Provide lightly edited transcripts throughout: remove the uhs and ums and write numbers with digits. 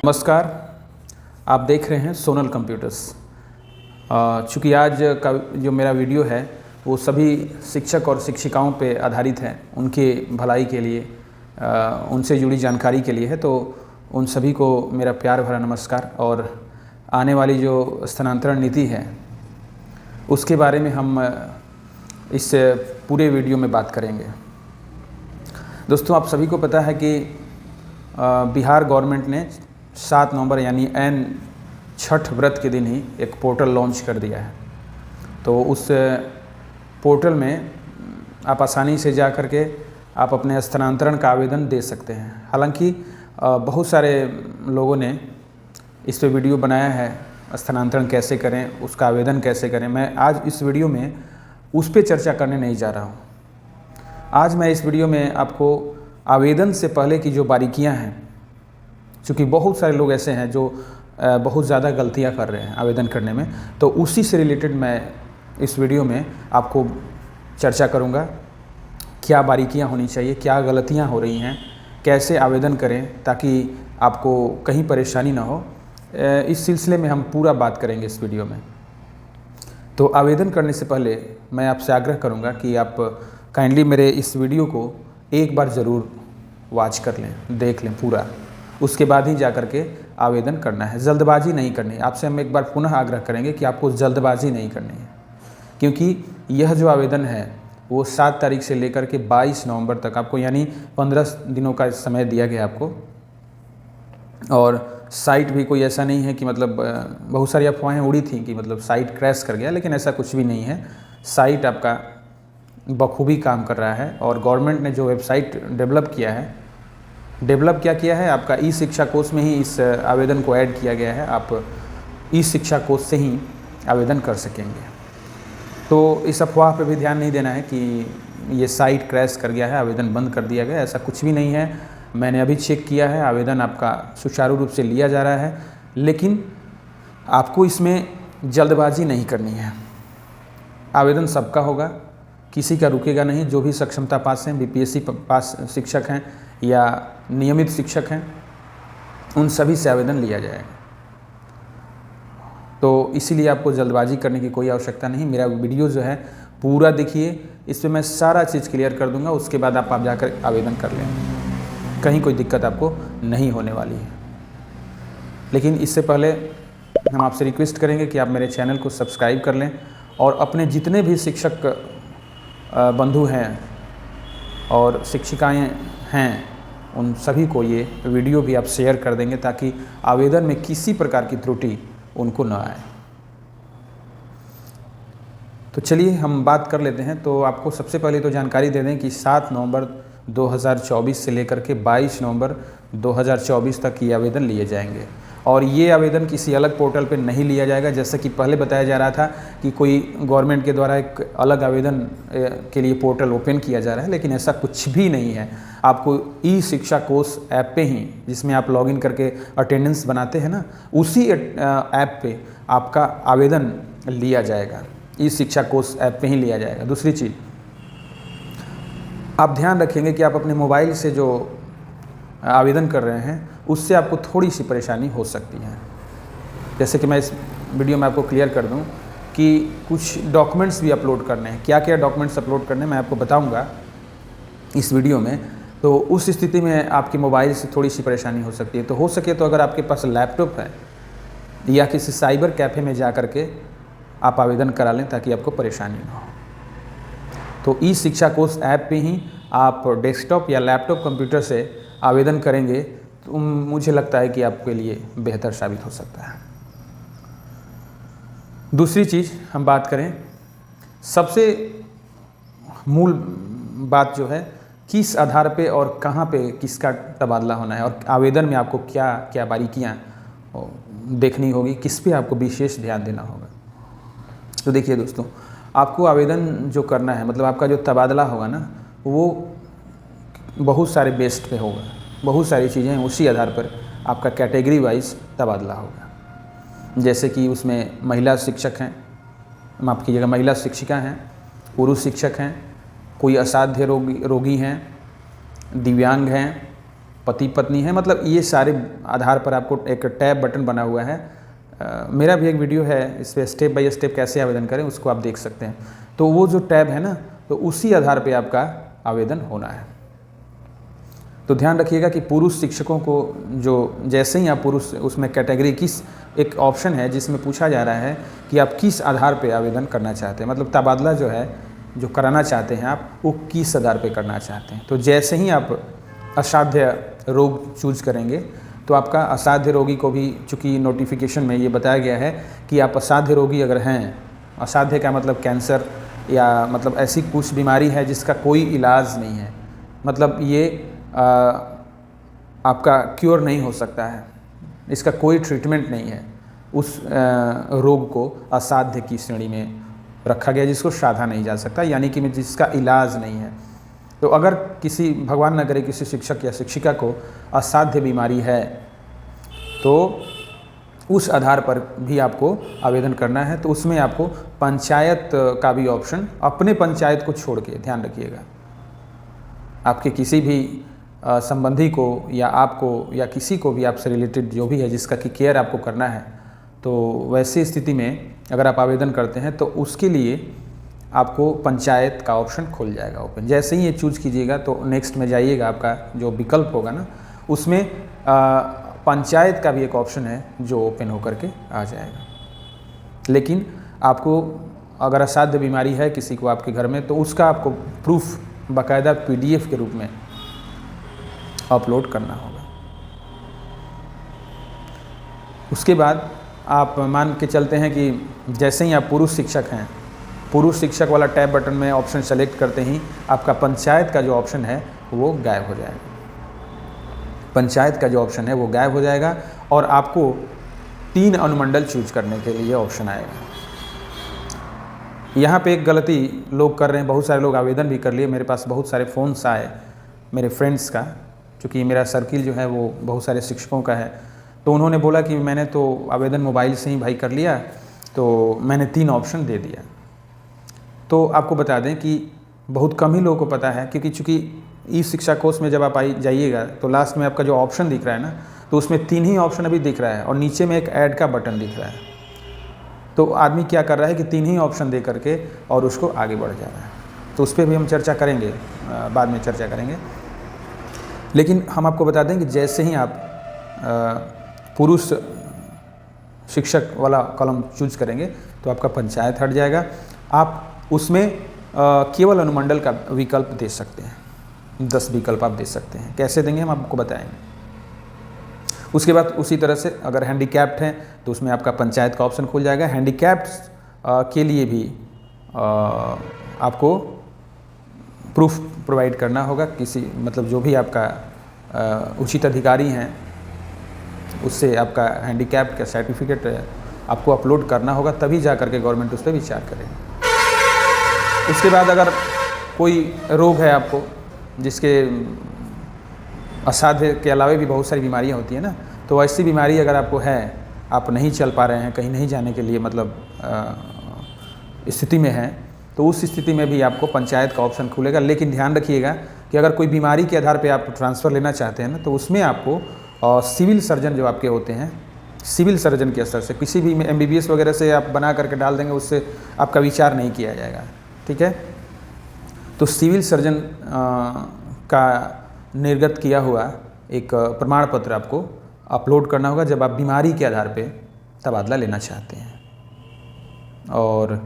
नमस्कार, आप देख रहे हैं सोनल कंप्यूटर्स। चूँकि आज का जो मेरा वीडियो है वो सभी शिक्षक और शिक्षिकाओं पे आधारित है, उनके भलाई के लिए, उनसे जुड़ी जानकारी के लिए है। तो उन सभी को मेरा प्यार भरा नमस्कार। और आने वाली जो स्थानांतरण नीति है उसके बारे में हम इस पूरे वीडियो में बात करेंगे। दोस्तों, आप सभी को पता है कि बिहार गवर्नमेंट ने 7 नवंबर यानी छठ व्रत के दिन ही एक पोर्टल लॉन्च कर दिया है। तो उस पोर्टल में आप आसानी से जा कर के आप अपने स्थानांतरण का आवेदन दे सकते हैं। हालांकि बहुत सारे लोगों ने इस पे वीडियो बनाया है, स्थानांतरण कैसे करें, उसका आवेदन कैसे करें। मैं आज इस वीडियो में उस पे चर्चा करने नहीं जा रहा हूँ। आज मैं इस वीडियो में आपको आवेदन से पहले की जो बारीकियाँ हैं, क्योंकि बहुत सारे लोग ऐसे हैं जो बहुत ज़्यादा गलतियां कर रहे हैं आवेदन करने में, तो उसी से रिलेटेड मैं इस वीडियो में आपको चर्चा करूंगा। क्या बारीकियां होनी चाहिए, क्या गलतियां हो रही हैं, कैसे आवेदन करें ताकि आपको कहीं परेशानी ना हो। इस सिलसिले में हम पूरा बात करेंगे इस वीडियो में। तो आवेदन करने से पहले मैं आपसे आग्रह करूँगा कि आप काइंडली मेरे इस वीडियो को एक बार ज़रूर वॉच कर लें, देख लें पूरा। उसके बाद ही जा कर के आवेदन करना है, जल्दबाजी नहीं करनी है। आपसे हम एक बार पुनः आग्रह करेंगे कि आपको जल्दबाजी नहीं करनी है, क्योंकि यह जो आवेदन है वो 7 तारीख से लेकर के 22 नवंबर तक आपको, यानी 15 दिनों का समय दिया गया आपको। और साइट भी कोई ऐसा नहीं है कि मतलब बहुत सारी अफवाहें उड़ी थी कि मतलब साइट क्रैश कर गया, लेकिन ऐसा कुछ भी नहीं है। साइट आपका बखूबी काम कर रहा है। और गवर्नमेंट ने जो वेबसाइट डेवलप क्या किया है, आपका ई शिक्षा कोष में ही इस आवेदन को ऐड किया गया है। आप ई शिक्षा कोष से ही आवेदन कर सकेंगे। तो इस अफवाह पे भी ध्यान नहीं देना है कि ये साइट क्रैश कर गया है, आवेदन बंद कर दिया गया, ऐसा कुछ भी नहीं है। मैंने अभी चेक किया है, आवेदन आपका सुचारू रूप से लिया जा रहा है। लेकिन आपको इसमें जल्दबाजी नहीं करनी है। आवेदन सबका होगा, किसी का रुकेगा नहीं। जो भी सक्षमता पास हैं, बीपीएससी पास शिक्षक हैं या नियमित शिक्षक हैं, उन सभी से आवेदन लिया जाएगा। तो इसीलिए आपको जल्दबाजी करने की कोई आवश्यकता नहीं। मेरा वीडियो जो है पूरा देखिए, इस पर मैं सारा चीज़ क्लियर कर दूंगा। उसके बाद आप जाकर आवेदन कर लें, कहीं कोई दिक्कत आपको नहीं होने वाली है। लेकिन इससे पहले हम आपसे रिक्वेस्ट करेंगे कि आप मेरे चैनल को सब्सक्राइब कर लें और अपने जितने भी शिक्षक बंधु हैं और शिक्षिकाएँ हैं, उन सभी को ये वीडियो भी आप शेयर कर देंगे ताकि आवेदन में किसी प्रकार की त्रुटि उनको न आए। तो चलिए हम बात कर लेते हैं। तो आपको सबसे पहले तो जानकारी दे दें कि 7 नवंबर 2024 से लेकर के 22 नवंबर 2024 तक ये आवेदन लिए जाएंगे। और ये आवेदन किसी अलग पोर्टल पे नहीं लिया जाएगा, जैसा कि पहले बताया जा रहा था कि कोई गवर्नमेंट के द्वारा एक अलग आवेदन के लिए पोर्टल ओपन किया जा रहा है। लेकिन ऐसा कुछ भी नहीं है। आपको ई शिक्षा कोष ऐप पे ही, जिसमें आप लॉगिन करके अटेंडेंस बनाते हैं ना, उसी ऐप पे आपका आवेदन लिया जाएगा। ई शिक्षा कोष ऐप पे ही लिया जाएगा। दूसरी चीज़, आप ध्यान रखेंगे कि आप अपने मोबाइल से जो आवेदन कर रहे हैं उससे आपको थोड़ी सी परेशानी हो सकती है। जैसे कि मैं इस वीडियो में आपको क्लियर कर दूं कि कुछ डॉक्यूमेंट्स भी अपलोड करने हैं। क्या क्या डॉक्यूमेंट्स अपलोड करने मैं आपको बताऊंगा इस वीडियो में। तो उस स्थिति में आपके मोबाइल से थोड़ी सी परेशानी हो सकती है। तो हो सके तो अगर आपके पास लैपटॉप है या किसी साइबर कैफ़े में जा कर के आप आवेदन करा लें ताकि आपको परेशानी ना हो। तो ई शिक्षा कोष ऐप पे ही आप डेस्कटॉप या लैपटॉप कंप्यूटर से आवेदन करेंगे तो मुझे लगता है कि आपके लिए बेहतर साबित हो सकता है। दूसरी चीज़ हम बात करें, सबसे मूल बात जो है, किस आधार पे और कहाँ पे किसका तबादला होना है और आवेदन में आपको क्या क्या बारीकियाँ देखनी होगी, किस पे आपको विशेष ध्यान देना होगा। तो देखिए दोस्तों, आपको आवेदन जो करना है, मतलब आपका जो तबादला होगा ना, वो बहुत सारे बेस्ड पे होगा। बहुत सारी चीज़ें हैं, उसी आधार पर आपका कैटेगरी वाइज तबादला होगा। जैसे कि उसमें महिला शिक्षक हैं, माफ़ कीजिएगा, महिला शिक्षिका हैं, पुरुष शिक्षक हैं, कोई असाध्य रोगी हैं, दिव्यांग हैं, पति पत्नी है, मतलब ये सारे आधार पर आपको एक टैब बटन बना हुआ है। मेरा भी एक वीडियो है इस पर स्टेप बाय स्टेप कैसे आवेदन करें, उसको आप देख सकते हैं। तो वो जो टैब है ना, तो उसी आधार पे आपका आवेदन होना है। तो ध्यान रखिएगा कि पुरुष शिक्षकों को जो जैसे ही आप पुरुष, उसमें कैटेगरी किस, एक ऑप्शन है जिसमें पूछा जा रहा है कि आप किस आधार पे आवेदन करना चाहते हैं, मतलब तबादला जो है जो कराना चाहते हैं आप, वो किस आधार पे करना चाहते हैं। तो जैसे ही आप असाध्य रोग चूज करेंगे तो आपका असाध्य रोगी को भी, चूँकि नोटिफिकेशन में ये बताया गया है कि आप असाध्य रोगी अगर हैं, असाध्य का मतलब कैंसर या मतलब ऐसी कुछ बीमारी है जिसका कोई इलाज नहीं है, मतलब ये आपका क्योर नहीं हो सकता है, इसका कोई ट्रीटमेंट नहीं है, उस रोग को असाध्य की श्रेणी में रखा गया, जिसको साधा नहीं जा सकता, यानी कि जिसका इलाज नहीं है। तो अगर किसी, भगवान न करे, किसी शिक्षक या शिक्षिका को असाध्य बीमारी है तो उस आधार पर भी आपको आवेदन करना है। तो उसमें आपको पंचायत का भी ऑप्शन, अपने पंचायत को छोड़ के, ध्यान रखिएगा, आपके किसी भी संबंधी को या आपको या किसी को भी आपसे रिलेटेड जो भी है जिसका कि केयर आपको करना है, तो वैसी स्थिति में अगर आप आवेदन करते हैं तो उसके लिए आपको पंचायत का ऑप्शन खुल जाएगा ओपन। जैसे ही ये चूज कीजिएगा तो नेक्स्ट में जाइएगा, आपका जो विकल्प होगा ना, उसमें पंचायत का भी एक ऑप्शन है जो ओपन होकर के आ जाएगा। लेकिन आपको अगर असाध्य बीमारी है किसी को आपके घर में, तो उसका आपको प्रूफ बाकायदा PDF के रूप में अपलोड करना होगा। उसके बाद आप मान के चलते हैं कि जैसे ही आप पुरुष शिक्षक हैं, पुरुष शिक्षक वाला टैब बटन में ऑप्शन सेलेक्ट करते ही आपका पंचायत का जो ऑप्शन है वो गायब हो जाएगा। पंचायत का जो ऑप्शन है वो गायब हो जाएगा और आपको 3 अनुमंडल चूज करने के लिए ऑप्शन आएगा। यहाँ पे एक गलती लोग कर रहे हैं, बहुत सारे लोग आवेदन भी कर लिए, मेरे पास बहुत सारे फ़ोन्स आए मेरे फ्रेंड्स का, क्योंकि मेरा सर्किल जो है वो बहुत सारे शिक्षकों का है, तो उन्होंने बोला कि मैंने तो आवेदन मोबाइल से ही भाई कर लिया, तो मैंने 3 ऑप्शन दे दिया। तो आपको बता दें कि बहुत कम ही लोगों को पता है, क्योंकि चूँकि ई शिक्षा कोर्स में जब आप जाइएगा तो लास्ट में आपका जो ऑप्शन दिख रहा है ना, तो उसमें 3 ही ऑप्शन अभी दिख रहा है और नीचे में एक ऐड का बटन दिख रहा है। तो आदमी क्या कर रहा है कि 3 ही ऑप्शन दे करके और उसको आगे बढ़ जा रहा है। तो उस पर भी हम चर्चा करेंगे, बाद में चर्चा करेंगे। लेकिन हम आपको बता दें कि जैसे ही आप पुरुष शिक्षक वाला कॉलम चूज करेंगे तो आपका पंचायत हट जाएगा। आप उसमें केवल अनुमंडल का विकल्प दे सकते हैं, 10 विकल्प आप दे सकते हैं। कैसे देंगे हम आपको बताएंगे। उसके बाद उसी तरह से अगर हैंडीकैप्ड हैं तो उसमें आपका पंचायत का ऑप्शन खुल जाएगा। हैंडीकैप्ड के लिए भी आपको प्रूफ प्रोवाइड करना होगा, किसी मतलब जो भी आपका उचित अधिकारी हैं उससे आपका हैंडीकैप का सर्टिफिकेट आपको अपलोड करना होगा, तभी जा करके गवर्नमेंट उस पर विचार करेगी। उसके बाद अगर कोई रोग है आपको, जिसके असाध्य के अलावा भी बहुत सारी बीमारियां होती हैं ना, तो ऐसी बीमारी अगर आपको है, आप नहीं चल पा रहे हैं, कहीं नहीं जाने के लिए मतलब स्थिति में हैं, तो उस स्थिति में भी आपको पंचायत का ऑप्शन खुलेगा। लेकिन ध्यान रखिएगा कि अगर कोई बीमारी के आधार पे आप ट्रांसफ़र लेना चाहते हैं ना, तो उसमें आपको सिविल सर्जन जो आपके होते हैं, सिविल सर्जन के स्तर से, किसी भी MBBS वगैरह से आप बना करके डाल देंगे, उससे आपका विचार नहीं किया जाएगा, ठीक है। तो सिविल सर्जन का निर्गत किया हुआ एक प्रमाण पत्र आपको अपलोड करना होगा जब आप बीमारी के आधार पे तबादला लेना चाहते हैं। और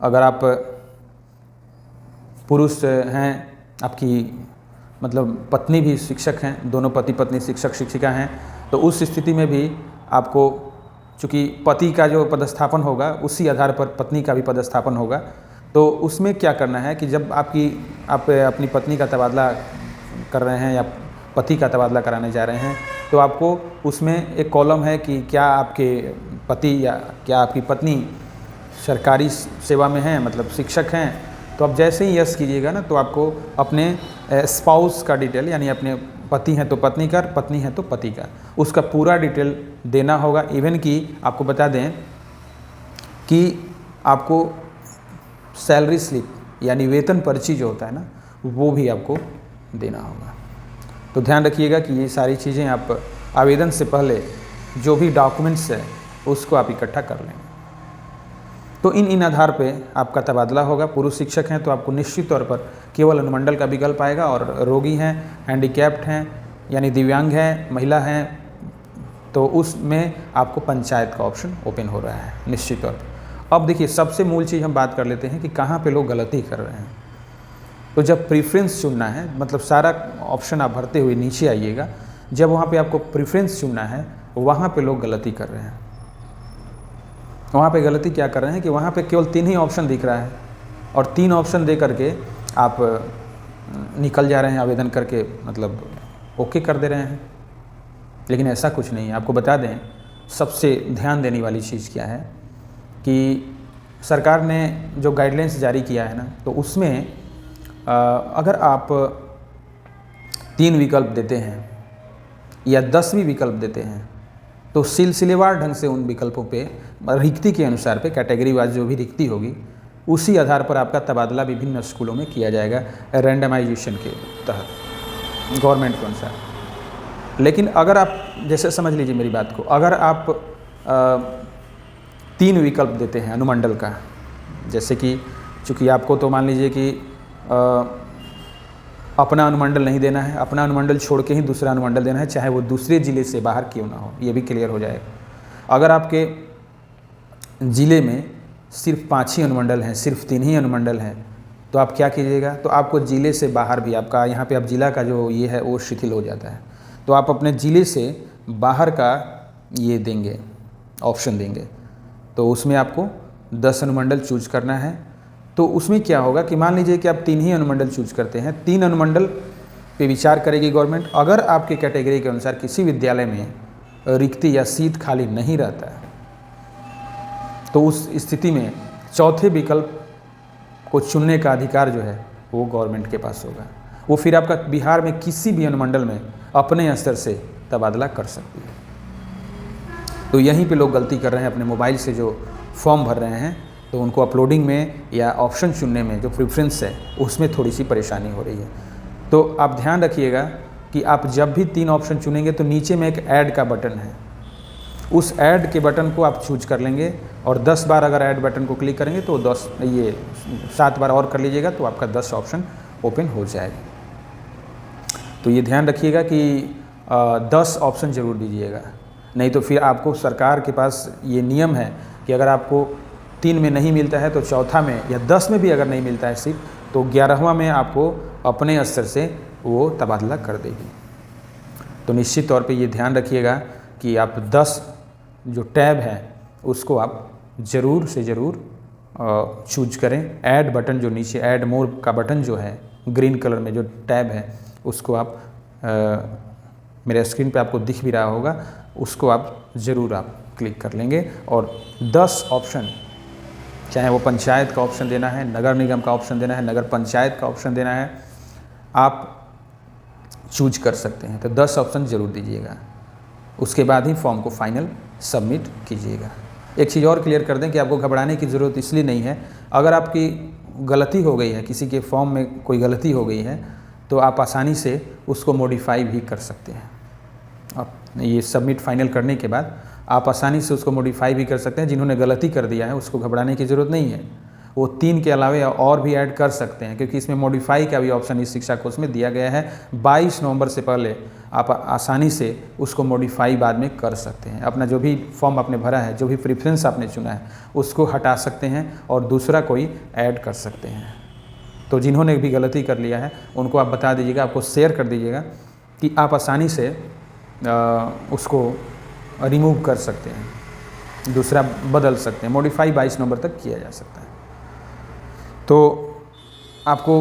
अगर आप पुरुष हैं, आपकी मतलब पत्नी भी शिक्षक हैं, दोनों पति पत्नी शिक्षक शिक्षिका हैं, तो उस स्थिति में भी आपको, चूँकि पति का जो पदस्थापन होगा उसी आधार पर पत्नी का भी पदस्थापन होगा, तो उसमें क्या करना है कि जब आप अपनी पत्नी का तबादला कर रहे हैं या पति का तबादला कराने जा रहे हैं, तो आपको उसमें एक कॉलम है कि क्या आपके पति या क्या आपकी पत्नी सरकारी सेवा में हैं, मतलब शिक्षक हैं। तो आप जैसे ही यस कीजिएगा ना, तो आपको अपने स्पाउस का डिटेल, यानी अपने पति हैं तो पत्नी का, पत्नी है तो पति का, उसका पूरा डिटेल देना होगा। इवन कि आपको बता दें कि आपको सैलरी स्लिप यानी वेतन पर्ची जो होता है ना, वो भी आपको देना होगा। तो ध्यान रखिएगा कि ये सारी चीज़ें आप आवेदन से पहले जो भी डॉक्यूमेंट्स है उसको आप इकट्ठा कर लेंगे। तो इन आधार पे आपका तबादला होगा। पुरुष शिक्षक हैं तो आपको निश्चित तौर पर केवल अनुमंडल का विकल्प आएगा, और रोगी हैं, हैंडीकैप्ड हैं यानी दिव्यांग हैं, महिला हैं, तो उसमें आपको पंचायत का ऑप्शन ओपन हो रहा है निश्चित तौर पर। अब देखिए, सबसे मूल चीज़ हम बात कर लेते हैं कि कहाँ पे लोग गलती कर रहे हैं। तो जब प्रीफ्रेंस चुनना है, मतलब सारा ऑप्शन आप भरते हुए नीचे आइएगा, जब वहाँ पे आपको प्रीफ्रेंस चुनना है वहाँ पे लोग गलती कर रहे हैं। वहाँ पे गलती क्या कर रहे हैं कि वहाँ पे केवल 3 ही ऑप्शन दिख रहा है, और 3 ऑप्शन दे करके आप निकल जा रहे हैं आवेदन करके, मतलब ओके कर दे रहे हैं। लेकिन ऐसा कुछ नहीं है। आपको बता दें, सबसे ध्यान देने वाली चीज़ क्या है कि सरकार ने जो गाइडलाइंस जारी किया है ना, तो उसमें अगर आप 3 विकल्प देते हैं या 10 भी विकल्प देते हैं, तो सिलसिलेवार ढंग से उन विकल्पों पे रिक्ति के अनुसार पे कैटेगरी वाइज जो भी रिक्ति होगी उसी आधार पर आपका तबादला विभिन्न स्कूलों में किया जाएगा रैंडमाइजेशन के तहत गवर्नमेंट के अनुसार। लेकिन अगर आप, जैसे समझ लीजिए मेरी बात को, अगर आप 3 विकल्प देते हैं अनुमंडल का, जैसे कि चूँकि आपको तो मान लीजिए कि अपना अनुमंडल नहीं देना है, अपना अनुमंडल छोड़ के ही दूसरा अनुमंडल देना है, चाहे वो दूसरे ज़िले से बाहर क्यों ना हो, ये भी क्लियर हो जाएगा। अगर आपके ज़िले में सिर्फ 5 ही अनुमंडल हैं, सिर्फ 3 ही अनुमंडल हैं, तो आप क्या कीजिएगा, तो आपको ज़िले से बाहर भी आपका यहाँ पे अब ज़िला का जो ये है वो शिथिल हो जाता है, तो आप अपने ज़िले से बाहर का ये देंगे, ऑप्शन देंगे। तो उसमें आपको 10 अनुमंडल चूज करना है। तो उसमें क्या होगा कि मान लीजिए कि आप 3 ही अनुमंडल चूज करते हैं, 3 अनुमंडल पे विचार करेगी गवर्नमेंट। अगर आपके कैटेगरी के अनुसार किसी विद्यालय में रिक्ति या सीट खाली नहीं रहता है, तो उस स्थिति में चौथे विकल्प को चुनने का अधिकार जो है वो गवर्नमेंट के पास होगा। वो फिर आपका बिहार में किसी भी अनुमंडल में अपने स्तर से तबादला कर सकती है। तो यहीं पे लोग गलती कर रहे हैं, अपने मोबाइल से जो फॉर्म भर रहे हैं तो उनको अपलोडिंग में या ऑप्शन चुनने में जो प्रेफरेंस है उसमें थोड़ी सी परेशानी हो रही है। तो आप ध्यान रखिएगा कि आप जब भी 3 ऑप्शन चुनेंगे तो नीचे में एक ऐड का बटन है, उस ऐड के बटन को आप चूज कर लेंगे, और 10 बार अगर ऐड बटन को क्लिक करेंगे तो 7 बार और कर लीजिएगा तो आपका 10 ऑप्शन ओपन हो जाएगा। तो ये ध्यान रखिएगा कि 10 ऑप्शन ज़रूर दीजिएगा, नहीं तो फिर आपको सरकार के पास ये नियम है कि अगर आपको 3 में नहीं मिलता है तो चौथा में या 10 में भी अगर नहीं मिलता है सीट, तो 11वां में आपको अपने स्तर से वो तबादला कर देगी। तो निश्चित तौर पे ये ध्यान रखिएगा कि आप 10 जो टैब है उसको आप ज़रूर से ज़रूर चूज करें। ऐड बटन जो नीचे ऐड मोर का बटन जो है ग्रीन कलर में जो टैब है उसको आप मेरे स्क्रीन पे आपको दिख भी रहा होगा, उसको आप ज़रूर आप क्लिक कर लेंगे। और 10 ऑप्शन, चाहे वो पंचायत का ऑप्शन देना है, नगर निगम का ऑप्शन देना है, नगर पंचायत का ऑप्शन देना है, आप चूज कर सकते हैं। तो 10 ऑप्शन ज़रूर दीजिएगा, उसके बाद ही फॉर्म को फाइनल सबमिट कीजिएगा। एक चीज़ और क्लियर कर दें कि आपको घबराने की ज़रूरत इसलिए नहीं है, अगर आपकी गलती हो गई है, किसी के फॉर्म में कोई गलती हो गई है, तो आप आसानी से उसको मॉडिफाई भी कर सकते हैं। अब ये सबमिट फाइनल करने के बाद आप आसानी से उसको मॉडिफाई भी कर सकते हैं। जिन्होंने गलती कर दिया है उसको घबराने की ज़रूरत नहीं है, वो 3 के अलावे और भी ऐड कर सकते हैं, क्योंकि इसमें मॉडिफाई का भी ऑप्शन इस शिक्षा कोर्स में दिया गया है। 22 नवंबर से पहले आप आसानी से उसको मॉडिफाई बाद में कर सकते हैं। अपना जो भी फॉर्म आपने भरा है, जो भी प्रेफरेंस आपने चुना है, उसको हटा सकते हैं और दूसरा कोई ऐड कर सकते हैं। तो जिन्होंने भी गलती कर लिया है उनको आप बता दीजिएगा, आपको शेयर कर दीजिएगा कि आप आसानी से उसको रिमूव कर सकते हैं, दूसरा बदल सकते हैं। मॉडिफाई 22 नवंबर तक किया जा सकता है। तो आपको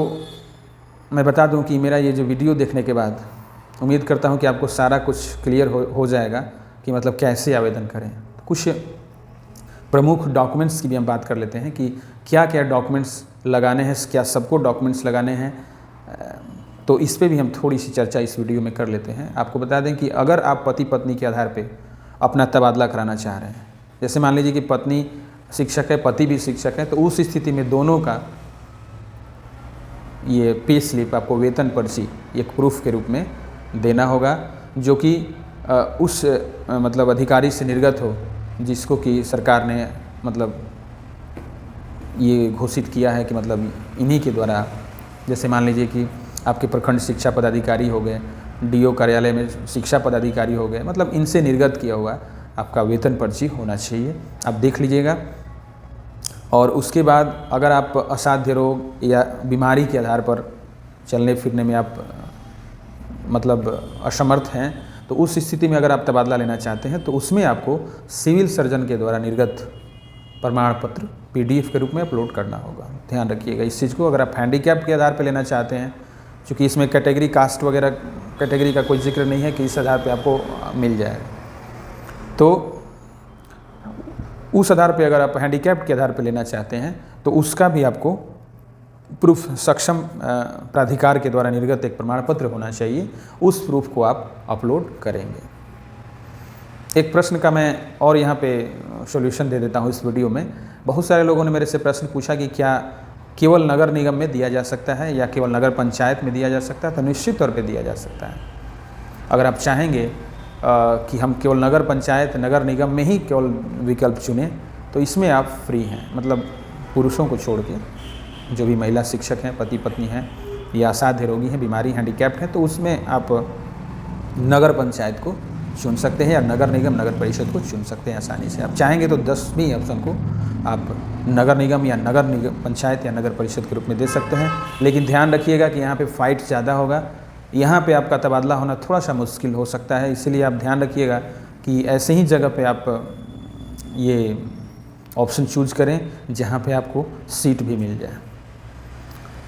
मैं बता दूं कि मेरा ये जो वीडियो देखने के बाद उम्मीद करता हूं कि आपको सारा कुछ क्लियर हो जाएगा कि मतलब कैसे आवेदन करें। कुछ प्रमुख डॉक्यूमेंट्स की भी हम बात कर लेते हैं कि क्या क्या डॉक्यूमेंट्स लगाने हैं, क्या सबको डॉक्यूमेंट्स लगाने हैं। तो इस पे भी हम थोड़ी सी चर्चा इस वीडियो में कर लेते हैं। आपको बता दें कि अगर आप पति पत्नी के आधार पे अपना तबादला कराना चाह रहे हैं, जैसे मान लीजिए कि पत्नी शिक्षक है, पति भी शिक्षक है, तो उस स्थिति में दोनों का ये पे स्लिप आपको वेतन पर्ची एक प्रूफ के रूप में देना होगा, जो कि उस मतलब अधिकारी से निर्गत हो जिसको कि सरकार ने मतलब ये घोषित किया है कि मतलब इन्हीं के द्वारा, जैसे मान लीजिए कि आपके प्रखंड शिक्षा पदाधिकारी हो गए, डीओ कार्यालय में शिक्षा पदाधिकारी हो गए, मतलब इनसे निर्गत किया हुआ आपका वेतन पर्ची होना चाहिए। आप देख लीजिएगा। और उसके बाद अगर आप असाध्य रोग या बीमारी के आधार पर चलने फिरने में आप मतलब असमर्थ हैं, तो उस स्थिति में अगर आप तबादला लेना चाहते हैं तो उसमें आपको सिविल सर्जन के द्वारा निर्गत प्रमाण पत्र PDF के रूप में अपलोड करना होगा। ध्यान रखिएगा इस चीज़ को। अगर आप हैंडीकैप के आधार पर लेना चाहते हैं, क्योंकि इसमें कैटेगरी कास्ट वगैरह कैटेगरी का कोई जिक्र नहीं है कि इस आधार पे आपको मिल जाए, तो उस आधार पे अगर आप हैंडीकैप के आधार पे लेना चाहते हैं तो उसका भी आपको प्रूफ सक्षम प्राधिकार के द्वारा निर्गत एक प्रमाण पत्र होना चाहिए। उस प्रूफ को आप अपलोड करेंगे। एक प्रश्न का मैं और यहाँ पे सॉल्यूशन दे देता हूँ इस वीडियो में। बहुत सारे लोगों ने मेरे से प्रश्न पूछा कि क्या केवल नगर निगम में दिया जा सकता है या केवल नगर पंचायत में दिया जा सकता है। तो निश्चित तौर पे दिया जा सकता है। अगर आप चाहेंगे कि हम केवल नगर पंचायत नगर निगम में ही केवल विकल्प चुनें, तो इसमें आप फ्री हैं। मतलब पुरुषों को छोड़ के जो भी महिला शिक्षक हैं, पति पत्नी हैं या असाध्य रोगी हैं, बीमारी हैंडीकैप्ड हैं, तो उसमें आप नगर पंचायत को चुन सकते हैं या नगर निगम नगर परिषद को चुन सकते हैं आसानी से। आप चाहेंगे तो 10वीं ऑप्शन को आप नगर निगम या नगर निगम पंचायत या नगर परिषद के रूप में दे सकते हैं। लेकिन ध्यान रखिएगा कि यहाँ पे फाइट ज़्यादा होगा, यहाँ पे आपका तबादला होना थोड़ा सा मुश्किल हो सकता है। इसीलिए आप ध्यान रखिएगा कि ऐसे ही जगह पे आप ये ऑप्शन चूज करें जहाँ पे आपको सीट भी मिल जाए।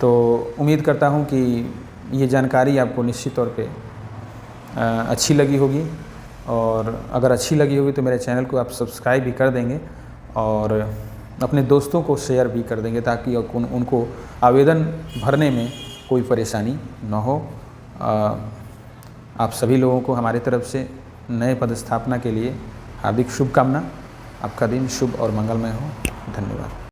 तो उम्मीद करता हूँ कि ये जानकारी आपको निश्चित तौर पे अच्छी लगी होगी, और अगर अच्छी लगी होगी तो मेरे चैनल को आप सब्सक्राइब भी कर देंगे और अपने दोस्तों को शेयर भी कर देंगे, ताकि उनको आवेदन भरने में कोई परेशानी न हो। आप सभी लोगों को हमारी तरफ से नए पदस्थापना के लिए हार्दिक शुभकामना। आपका दिन शुभ और मंगलमय हो। धन्यवाद।